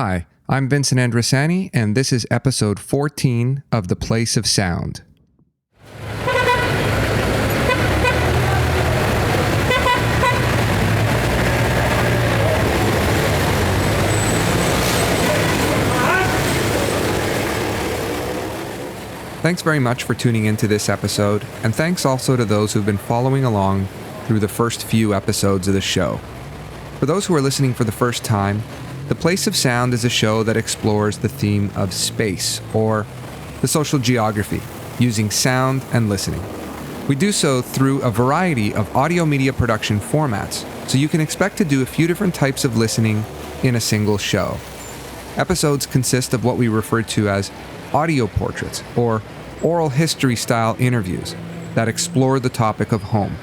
Hi, I'm Vincent Andrasani, and this is episode 14 of The Place of Sound. Thanks very much for tuning into this episode, and thanks also to those who've been following along through the first few episodes of the show. For those who are listening for the first time, The Place of Sound is a show that explores the theme of space, or the social geography, using sound and listening. We do so through a variety of audio media production formats, so you can expect to do a few different types of listening in a single show. Episodes consist of what we refer to as audio portraits, or oral history-style interviews that explore the topic of home.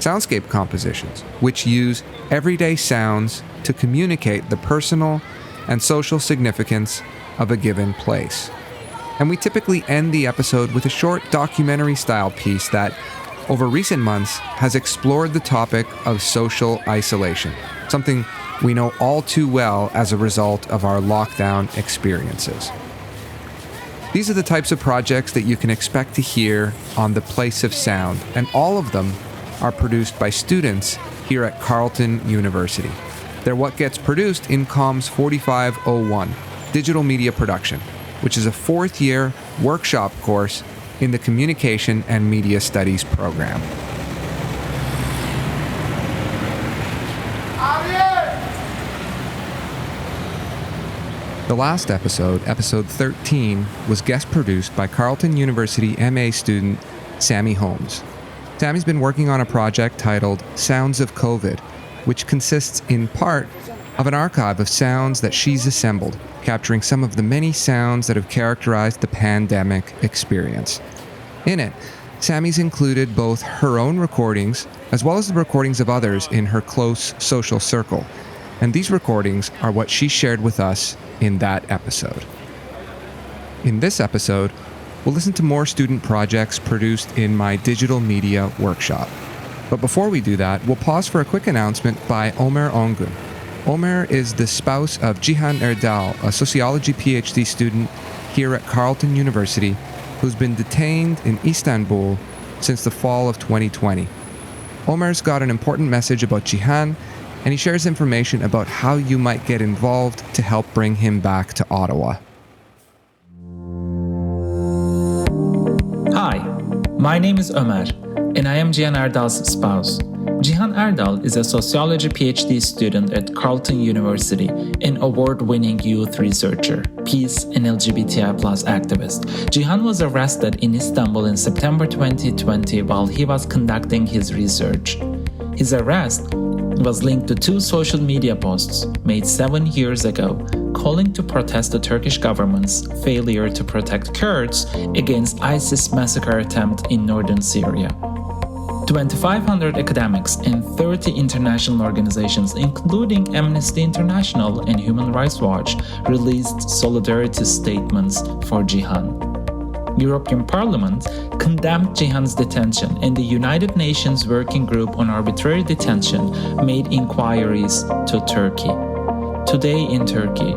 Soundscape compositions, which use everyday sounds to communicate the personal and social significance of a given place. And we typically end the episode with a short documentary-style piece that, over recent months, has explored the topic of social isolation, something we know all too well as a result of our lockdown experiences. These are the types of projects that you can expect to hear on The Place of Sound, and all of them are produced by students here at Carleton University. They're what gets produced in Comms 4501, Digital Media Production, which is a fourth-year workshop course in the Communication and Media Studies program. The last episode, episode 13, was guest produced by Carleton University MA student Sammy Holmes. Sammy's been working on a project titled Sounds of COVID, which consists in part of an archive of sounds that she's assembled, capturing some of the many sounds that have characterized the pandemic experience. In it, Sammy's included both her own recordings as well as the recordings of others in her close social circle. And these recordings are what she shared with us in that episode. In this episode, we'll listen to more student projects produced in my digital media workshop. But before we do that, we'll pause for a quick announcement by Omer Ongun. Omer is the spouse of Cihan Erdal, a sociology PhD student here at Carleton University, who's been detained in Istanbul since the fall of 2020. Omer's got an important message about Cihan, and he shares information about how you might get involved to help bring him back to Ottawa. Hi, my name is Ömer, and I am Cihan Erdal's spouse. Cihan Erdal is a sociology PhD student at Carleton University, an award-winning youth researcher, peace and LGBTI+ activist. Cihan was arrested in Istanbul in September 2020 while he was conducting his research. His arrest was linked to two social media posts made 7 years ago calling to protest the Turkish government's failure to protect Kurds against ISIS massacre attempt in northern Syria. 2,500 academics and 30 international organizations, including Amnesty International and Human Rights Watch, released solidarity statements for Cihan. European Parliament condemned Cihan's detention, and the United Nations Working Group on Arbitrary Detention made inquiries to Turkey. Today in Turkey,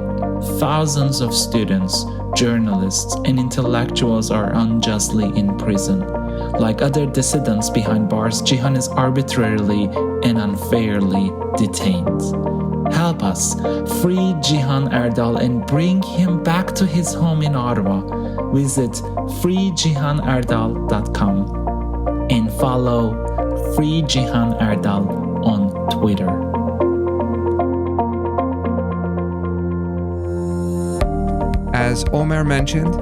thousands of students, journalists, and intellectuals are unjustly in prison. Like other dissidents behind bars, Cihan is arbitrarily and unfairly detained. Help us free Cihan Erdal and bring him back to his home in Ottawa. Visit freecihanerdal.com and follow Free Cihan Erdal on Twitter. As Omer mentioned,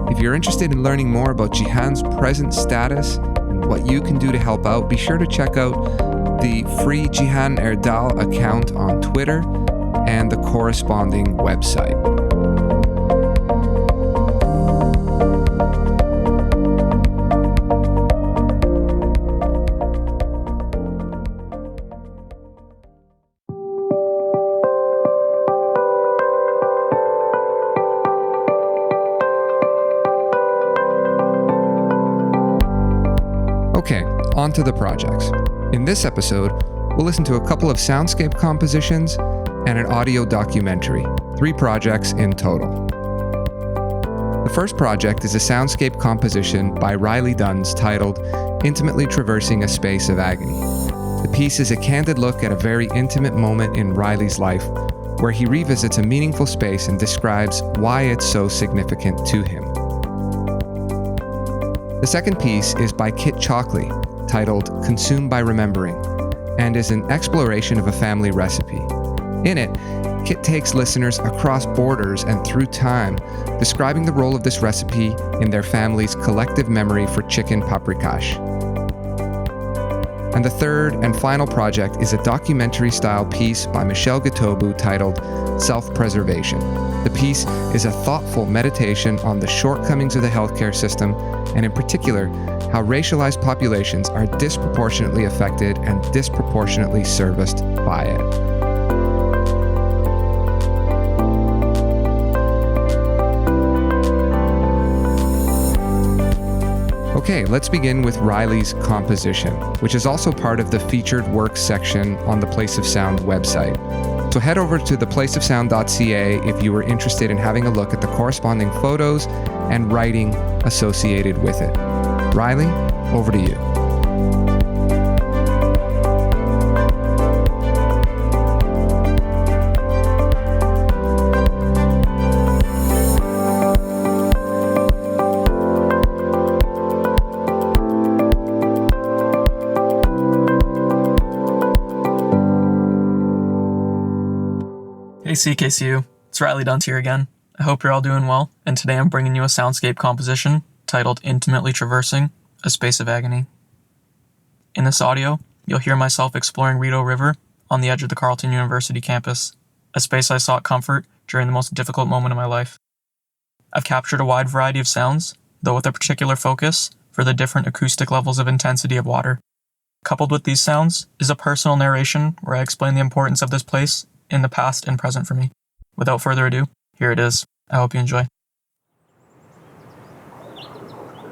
if you're interested in learning more about Cihan's present status and what you can do to help out, be sure to check out the Free Cihan Erdal account on Twitter and the corresponding website. Okay, on to the projects. In this episode, we'll listen to a couple of soundscape compositions and an audio documentary. 3 projects in total. The first project is a soundscape composition by Riley Duns titled Intimately Traversing a Space of Agony. The piece is a candid look at a very intimate moment in Riley's life where he revisits a meaningful space and describes why it's so significant to him. The second piece is by Kit Chalkley, titled Consumed by Remembering, and is an exploration of a family recipe. In it, Kit takes listeners across borders and through time, describing the role of this recipe in their family's collective memory for chicken paprikash. And the third and final project is a documentary-style piece by Michelle Gitobu titled Self-Preservation. The piece is a thoughtful meditation on the shortcomings of the healthcare system, and in particular, how racialized populations are disproportionately affected and disproportionately serviced by it. Okay, let's begin with Riley's composition, which is also part of the featured works section on the Place of Sound website. So head over to theplaceofsound.ca if you are interested in having a look at the corresponding photos and writing associated with it. Riley, over to you. Hey CKCU, it's Riley Duns here again. I hope you're all doing well, and today I'm bringing you a soundscape composition titled Intimately Traversing a Space of Agony. In this audio, you'll hear myself exploring Rideau River on the edge of the Carleton University campus, a space I sought comfort during the most difficult moment of my life. I've captured a wide variety of sounds, though with a particular focus for the different acoustic levels of intensity of water. Coupled with these sounds is a personal narration where I explain the importance of this place in the past and present for me. Without further ado, here it is. I hope you enjoy.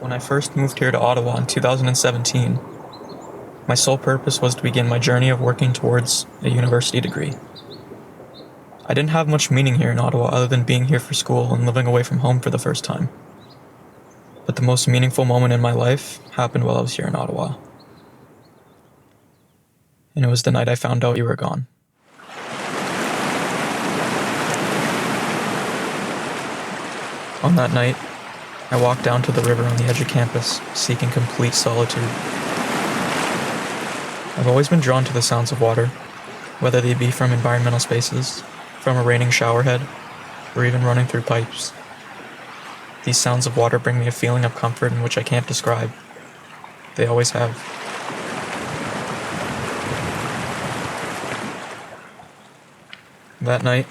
When I first moved here to Ottawa in 2017, my sole purpose was to begin my journey of working towards a university degree. I didn't have much meaning here in Ottawa other than being here for school and living away from home for the first time. But the most meaningful moment in my life happened while I was here in Ottawa. And it was the night I found out you were gone. On that night, I walked down to the river on the edge of campus, seeking complete solitude. I've always been drawn to the sounds of water, whether they be from environmental spaces, from a raining showerhead, or even running through pipes. These sounds of water bring me a feeling of comfort in which I can't describe. They always have. That night,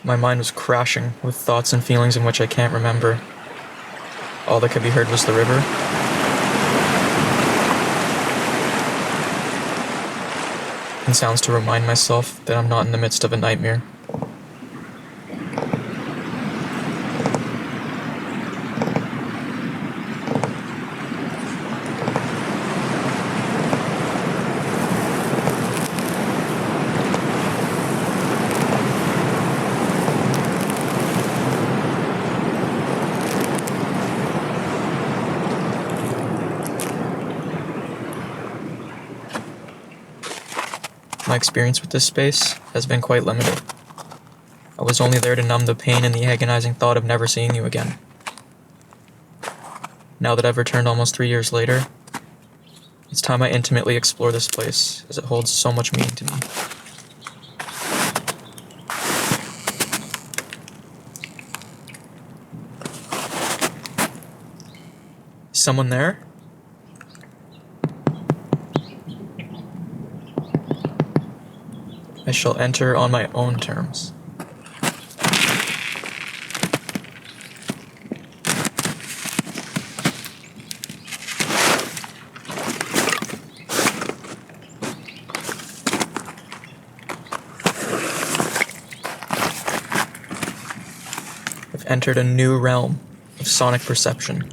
my mind was crashing with thoughts and feelings in which I can't remember. All that could be heard was the river. And sounds to remind myself that I'm not in the midst of a nightmare. My experience with this space has been quite limited. I was only there to numb the pain and the agonizing thought of never seeing you again. Now that I've returned almost 3 years later, it's time I intimately explore this place, as it holds so much meaning to me. Is someone there? I shall enter on my own terms. I've entered a new realm of sonic perception.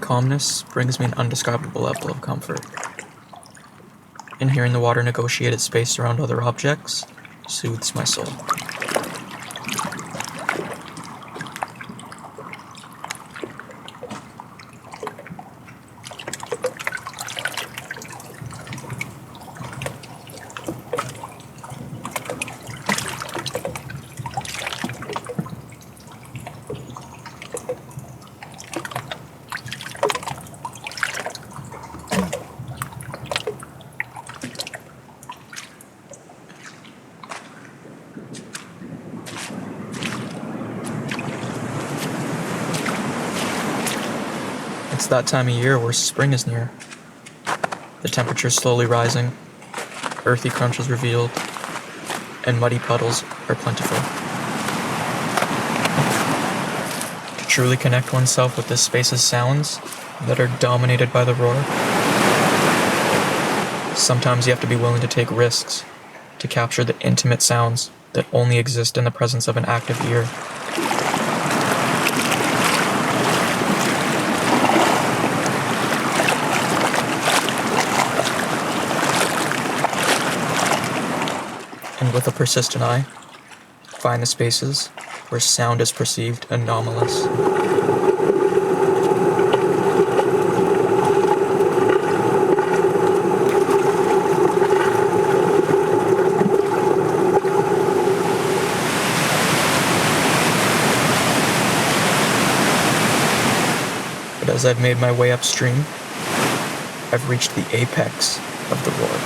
calmness brings me an undescribable level of comfort. And hearing the water negotiate its space around other objects soothes my soul. It's that time of year where spring is near. The temperature's slowly rising, earthy crunch is revealed, and muddy puddles are plentiful. To truly connect oneself with this space's sounds that are dominated by the roar, sometimes you have to be willing to take risks to capture the intimate sounds that only exist in the presence of an active ear. And with a persistent eye, find the spaces where sound is perceived anomalous. But as I've made my way upstream, I've reached the apex of the roar.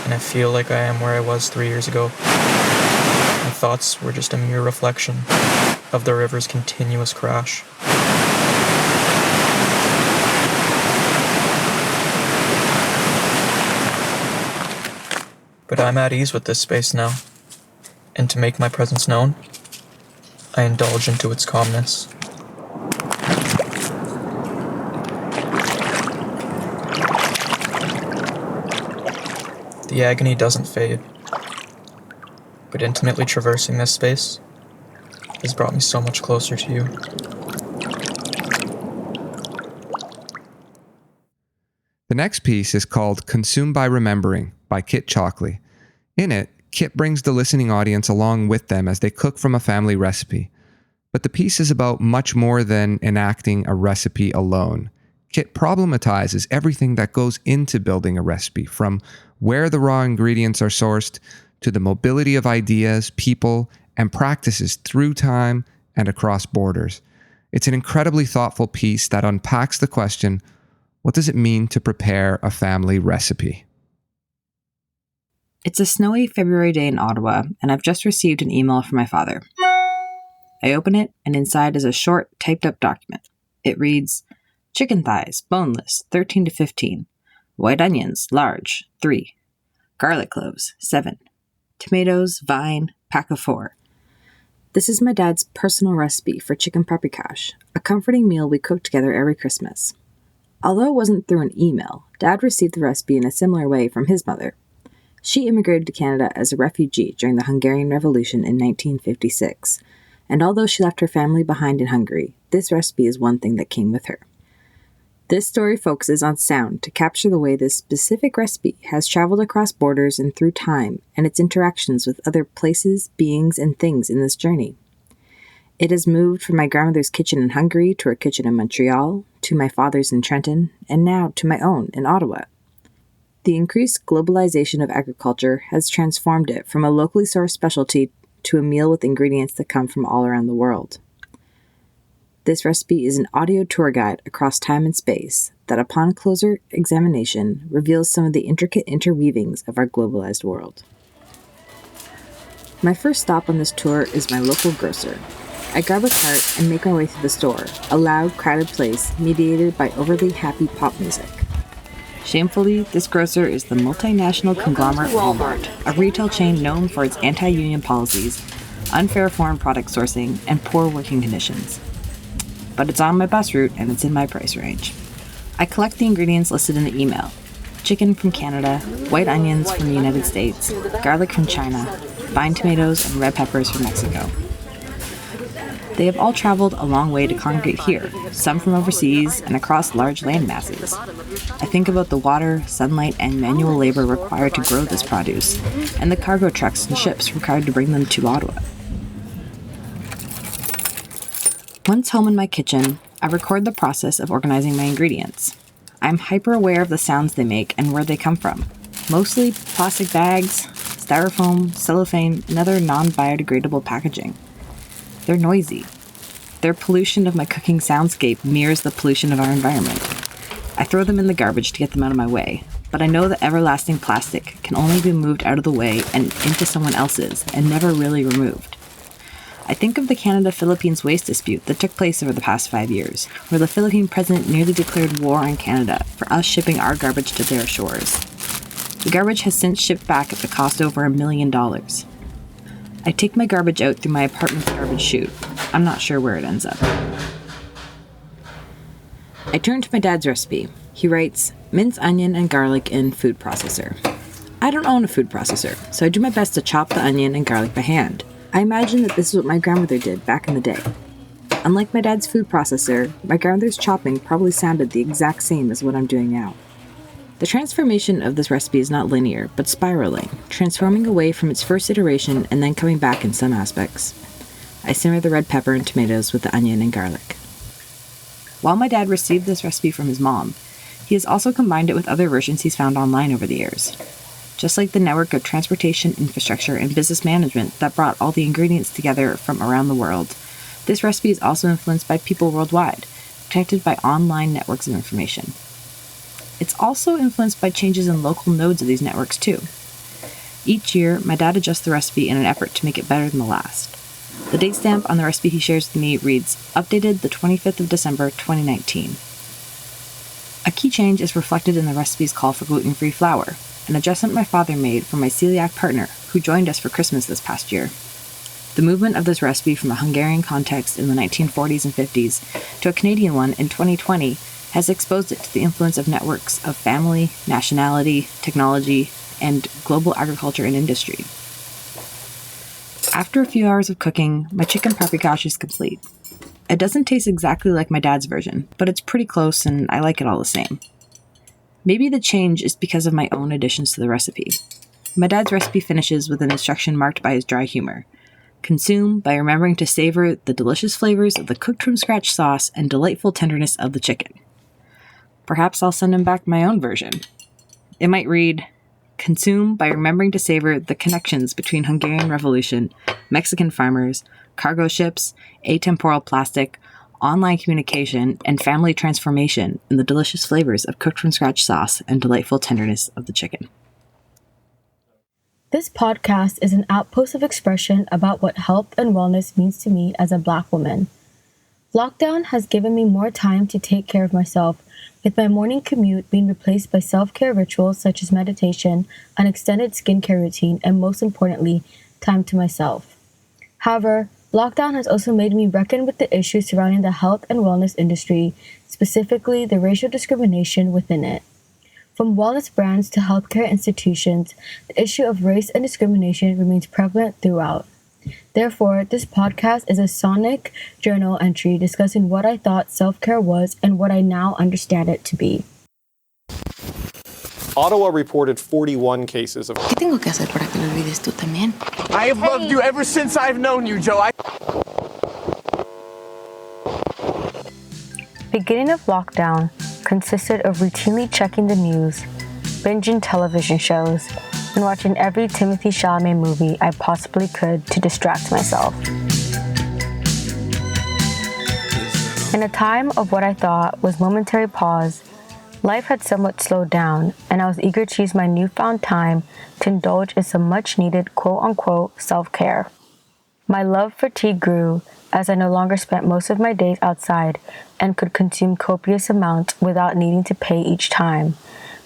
And I feel like I am where I was 3 years ago. My thoughts were just a mere reflection of the river's continuous crash. But I'm at ease with this space now, and to make my presence known, I indulge into its calmness. The agony doesn't fade, but intimately traversing this space has brought me so much closer to you. The next piece is called Consumed by Remembering by Kit Chalkley. In it, Kit brings the listening audience along with them as they cook from a family recipe. But the piece is about much more than enacting a recipe alone. Kit problematizes everything that goes into building a recipe, from where the raw ingredients are sourced to the mobility of ideas, people, and practices through time and across borders. It's an incredibly thoughtful piece that unpacks the question, what does it mean to prepare a family recipe? It's a snowy February day in Ottawa, and I've just received an email from my father. I open it, and inside is a short, typed-up document. It reads, chicken thighs, boneless, 13 to 15. White onions, large, 3. Garlic cloves, 7. Tomatoes, vine, pack of 4. This is my dad's personal recipe for chicken paprikash, a comforting meal we cook together every Christmas. Although it wasn't through an email, Dad received the recipe in a similar way from his mother. She immigrated to Canada as a refugee during the Hungarian Revolution in 1956, and although she left her family behind in Hungary, this recipe is one thing that came with her. This story focuses on sound to capture the way this specific recipe has traveled across borders and through time and its interactions with other places, beings, and things in this journey. It has moved from my grandmother's kitchen in Hungary to her kitchen in Montreal, to my father's in Trenton, and now to my own in Ottawa. The increased globalization of agriculture has transformed it from a locally sourced specialty to a meal with ingredients that come from all around the world. This recipe is an audio tour guide across time and space that, upon closer examination, reveals some of the intricate interweavings of our globalized world. My first stop on this tour is my local grocer. I grab a cart and make my way through the store, a loud, crowded place mediated by overly happy pop music. Shamefully, this grocer is the multinational conglomerate Walmart, a retail chain known for its anti-union policies, unfair foreign product sourcing, and poor working conditions. But it's on my bus route and it's in my price range. I collect the ingredients listed in the email. Chicken from Canada, white onions from the United States, garlic from China, vine tomatoes, and red peppers from Mexico. they have all traveled a long way to congregate here, some from overseas and across large land masses. I think about the water, sunlight, and manual labor required to grow this produce, and the cargo trucks and ships required to bring them to Ottawa. Once home in my kitchen, I record the process of organizing my ingredients. I'm hyper-aware of the sounds they make and where they come from. Mostly plastic bags, styrofoam, cellophane, and other non-biodegradable packaging. They're noisy. Their pollution of my cooking soundscape mirrors the pollution of our environment. I throw them in the garbage to get them out of my way, but I know that everlasting plastic can only be moved out of the way and into someone else's, and never really removed. I think of the Canada-Philippines waste dispute that took place over the past 5 years, where the Philippine president nearly declared war on Canada for us shipping our garbage to their shores. The garbage has since shipped back at the cost over $1 million. I take my garbage out through my apartment's garbage chute. I'm not sure where it ends up. I turn to my dad's recipe. He writes, mince onion and garlic in food processor. I don't own a food processor, so I do my best to chop the onion and garlic by hand. I imagine that this is what my grandmother did back in the day. Unlike my dad's food processor, my grandmother's chopping probably sounded the exact same as what I'm doing now. The transformation of this recipe is not linear, but spiraling, transforming away from its first iteration and then coming back in some aspects. I simmer the red pepper and tomatoes with the onion and garlic. While my dad received this recipe from his mom, he has also combined it with other versions he's found online over the years. Just like the network of transportation, infrastructure, and business management that brought all the ingredients together from around the world, this recipe is also influenced by people worldwide, connected by online networks of information. It's also influenced by changes in local nodes of these networks too. Each year, my dad adjusts the recipe in an effort to make it better than the last. The date stamp on the recipe he shares with me reads, updated the 25th of December, 2019. A key change is reflected in the recipe's call for gluten-free flour, an adjustment my father made for my celiac partner, who joined us for Christmas this past year. The movement of this recipe from a Hungarian context in the 1940s and 50s to a Canadian one in 2020 has exposed it to the influence of networks of family, nationality, technology, and global agriculture and industry. After a few hours of cooking, my chicken paprikash is complete. It doesn't taste exactly like my dad's version, but it's pretty close and I like it all the same. Maybe the change is because of my own additions to the recipe. My dad's recipe finishes with an instruction marked by his dry humor. Consume by remembering to savor the delicious flavors of the cooked-from-scratch sauce and delightful tenderness of the chicken. Perhaps I'll send him back my own version. It might read, consume by remembering to savor the connections between Hungarian Revolution, Mexican farmers, cargo ships, atemporal plastic, online communication, and family transformation in the delicious flavors of cooked-from-scratch sauce and delightful tenderness of the chicken. This podcast is an outpost of expression about what health and wellness means to me as a Black woman. Lockdown has given me more time to take care of myself, with my morning commute being replaced by self-care rituals such as meditation, an extended skincare routine, and most importantly, time to myself. However, lockdown has also made me reckon with the issues surrounding the health and wellness industry, specifically the racial discrimination within it. From wellness brands to healthcare institutions, the issue of race and discrimination remains prevalent throughout. Therefore, this podcast is a sonic journal entry discussing what I thought self-care was and what I now understand it to be. Ottawa reported 41 cases of... ¿Qué tengo que hacer para que lo olvides tú también? I have loved you ever since I've known you, Joe. Beginning of lockdown consisted of routinely checking the news, binging television shows, and watching every Timothée Chalamet movie I possibly could to distract myself. In a time of what I thought was momentary pause, life had somewhat slowed down, and I was eager to use my newfound time to indulge in some much-needed quote-unquote self-care. My love for tea grew as I no longer spent most of my days outside and could consume copious amounts without needing to pay each time.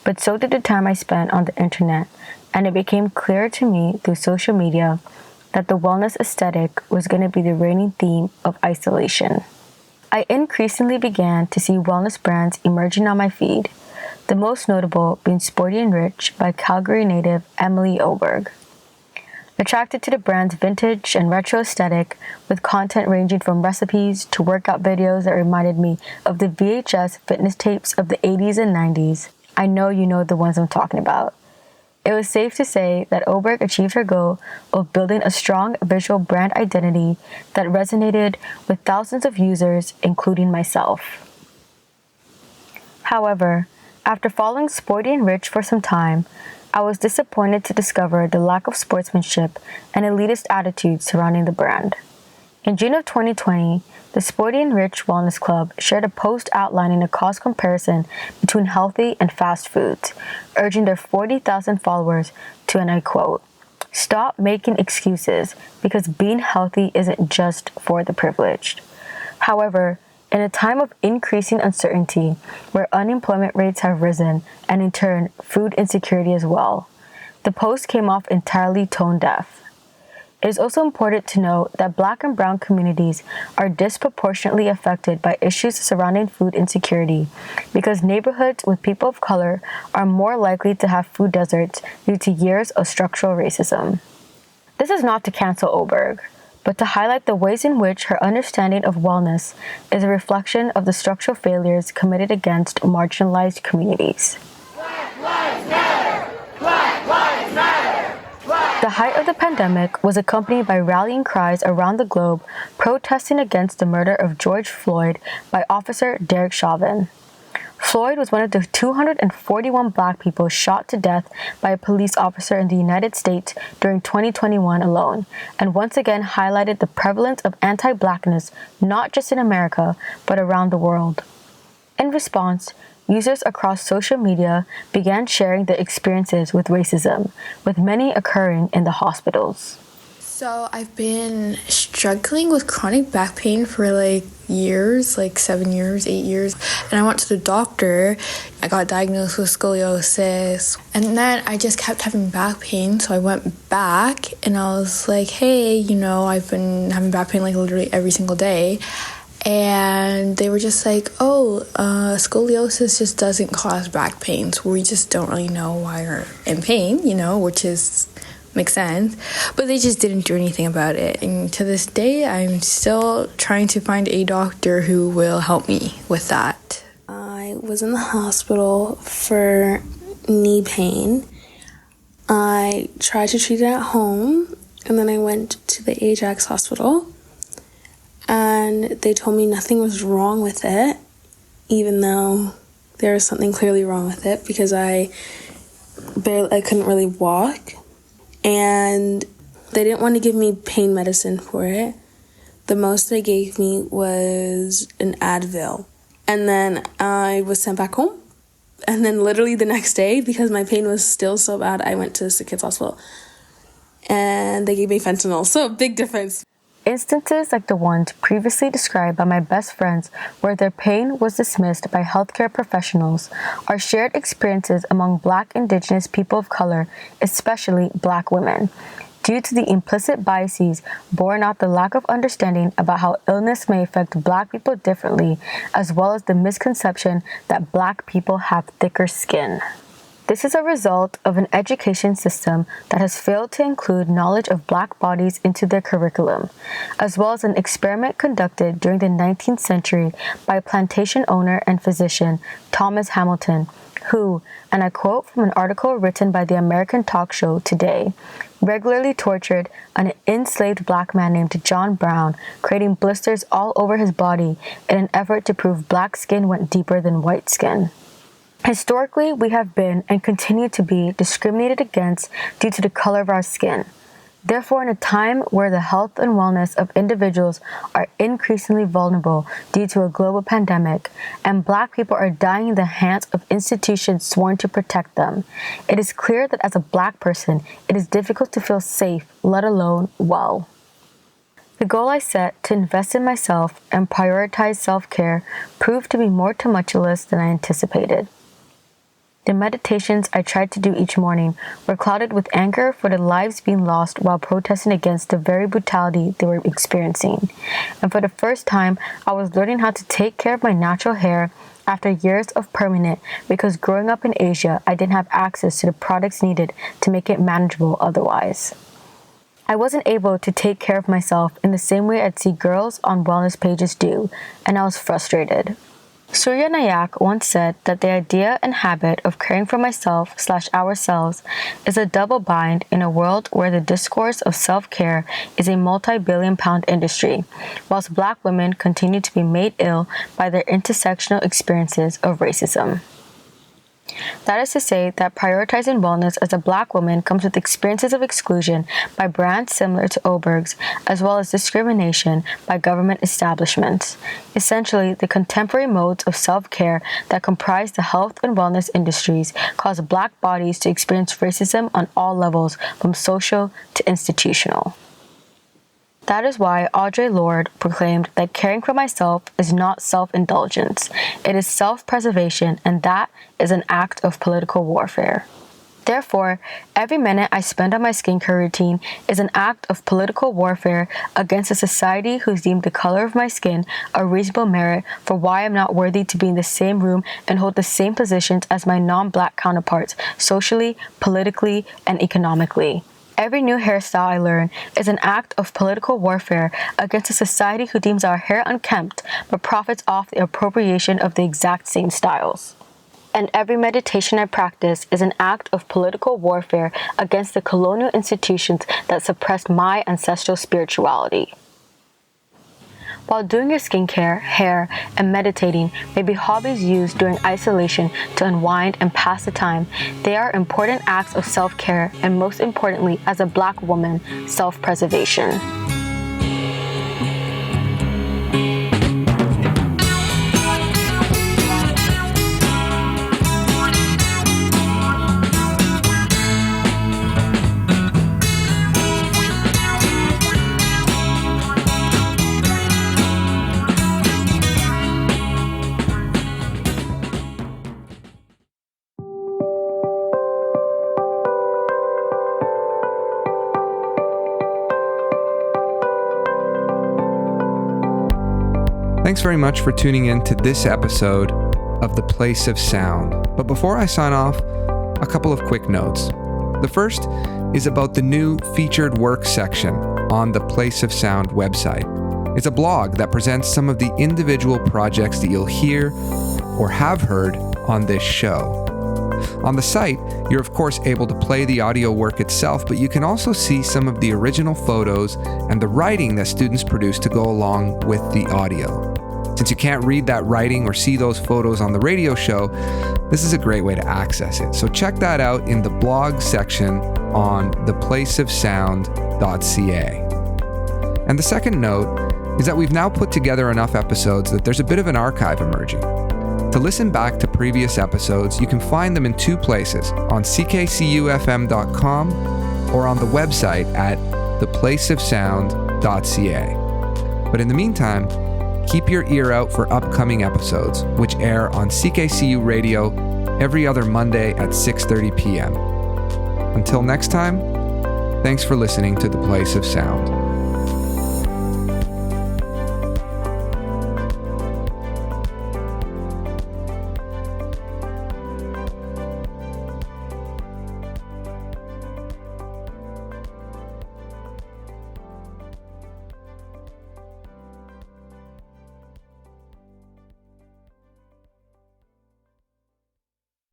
But so did the time I spent on the internet, and it became clear to me through social media that the wellness aesthetic was going to be the reigning theme of isolation. I increasingly began to see wellness brands emerging on my feed, the most notable being Sporty and Rich by Calgary native Emily Oberg. Attracted to the brand's vintage and retro aesthetic, with content ranging from recipes to workout videos that reminded me of the VHS fitness tapes of the 80s and 90s, I know you know the ones I'm talking about. It was safe to say that Oberg achieved her goal of building a strong visual brand identity that resonated with thousands of users, including myself. However, after following Sporty and Rich for some time, I was disappointed to discover the lack of sportsmanship and elitist attitudes surrounding the brand. In June of 2020, the Sporty and Rich Wellness Club shared a post outlining a cost comparison between healthy and fast foods, urging their 40,000 followers to, and I quote, "Stop making excuses because being healthy isn't just for the privileged." However, in a time of increasing uncertainty, where unemployment rates have risen, and in turn, food insecurity as well, the post came off entirely tone deaf. It is also important to note that Black and Brown communities are disproportionately affected by issues surrounding food insecurity because neighborhoods with people of color are more likely to have food deserts due to years of structural racism. This is not to cancel Oberg, but to highlight the ways in which her understanding of wellness is a reflection of the structural failures committed against marginalized communities. Black Lives Matter! Black Lives Matter! The height of the pandemic was accompanied by rallying cries around the globe protesting against the murder of George Floyd by Officer Derek Chauvin. Floyd was one of the 241 Black people shot to death by a police officer in the United States during 2021 alone, and once again highlighted the prevalence of anti-Blackness not just in America, but around the world. In response, users across social media began sharing their experiences with racism, with many occurring in the hospitals. So I've been struggling with chronic back pain for years, 7 years, 8 years. And I went to the doctor. I got diagnosed with scoliosis. And then I just kept having back pain. So I went back and I was like, hey, I've been having back pain literally every single day. And they were just like, scoliosis just doesn't cause back pain. So we just don't really know why you're in pain, which makes sense. But they just didn't do anything about it. And to this day, I'm still trying to find a doctor who will help me with that. I was in the hospital for knee pain. I tried to treat it at home, and then I went to the Ajax hospital. And they told me nothing was wrong with it, even though there was something clearly wrong with it because I couldn't really walk. And they didn't want to give me pain medicine for it. The most they gave me was an Advil. And then I was sent back home. And then literally the next day, because my pain was still so bad, I went to the kids' hospital. And they gave me fentanyl. So big difference. Instances like the ones previously described by my best friends where their pain was dismissed by healthcare professionals are shared experiences among Black, Indigenous people of color, especially Black women, due to the implicit biases borne out the lack of understanding about how illness may affect Black people differently, as well as the misconception that Black people have thicker skin. This is a result of an education system that has failed to include knowledge of Black bodies into their curriculum, as well as an experiment conducted during the 19th century by plantation owner and physician Thomas Hamilton, who, and I quote from an article written by the American talk show Today, regularly tortured an enslaved Black man named John Brown, creating blisters all over his body in an effort to prove Black skin went deeper than white skin. Historically, we have been and continue to be discriminated against due to the color of our skin. Therefore, in a time where the health and wellness of individuals are increasingly vulnerable due to a global pandemic, and Black people are dying in the hands of institutions sworn to protect them, it is clear that as a Black person, it is difficult to feel safe, let alone well. The goal I set to invest in myself and prioritize self-care proved to be more tumultuous than I anticipated. The meditations I tried to do each morning were clouded with anger for the lives being lost while protesting against the very brutality they were experiencing. And for the first time, I was learning how to take care of my natural hair after years of permanent because growing up in Asia, I didn't have access to the products needed to make it manageable otherwise. I wasn't able to take care of myself in the same way I'd see girls on wellness pages do, and I was frustrated. Surya Nayak once said that the idea and habit of caring for myself/ourselves is a double bind in a world where the discourse of self-care is a multi-billion-pound industry, whilst Black women continue to be made ill by their intersectional experiences of racism. That is to say that prioritizing wellness as a Black woman comes with experiences of exclusion by brands similar to Oberg's, as well as discrimination by government establishments. Essentially, the contemporary modes of self-care that comprise the health and wellness industries cause Black bodies to experience racism on all levels, from social to institutional. That is why Audre Lorde proclaimed that caring for myself is not self-indulgence, it is self-preservation, and that is an act of political warfare. Therefore, every minute I spend on my skincare routine is an act of political warfare against a society who's deemed the color of my skin a reasonable merit for why I'm not worthy to be in the same room and hold the same positions as my non-Black counterparts, socially, politically, and economically. Every new hairstyle I learn is an act of political warfare against a society who deems our hair unkempt but profits off the appropriation of the exact same styles. And every meditation I practice is an act of political warfare against the colonial institutions that suppressed my ancestral spirituality. While doing your skincare, hair, and meditating may be hobbies used during isolation to unwind and pass the time, they are important acts of self-care and, most importantly, as a Black woman, self-preservation. Thanks very much for tuning in to this episode of The Place of Sound. But before I sign off, a couple of quick notes. The first is about the new featured work section on the Place of Sound website. It's a blog that presents some of the individual projects that you'll hear or have heard on this show. On the site, you're of course able to play the audio work itself, but you can also see some of the original photos and the writing that students produce to go along with the audio. Since you can't read that writing or see those photos on the radio show, this is a great way to access it. So check that out in the blog section on theplaceofsound.ca. And the second note is that we've now put together enough episodes that there's a bit of an archive emerging. To listen back to previous episodes, you can find them in two places, on ckcufm.com or on the website at theplaceofsound.ca. But in the meantime, keep your ear out for upcoming episodes, which air on CKCU Radio every other Monday at 6:30 p.m. Until next time, thanks for listening to The Place of Sound.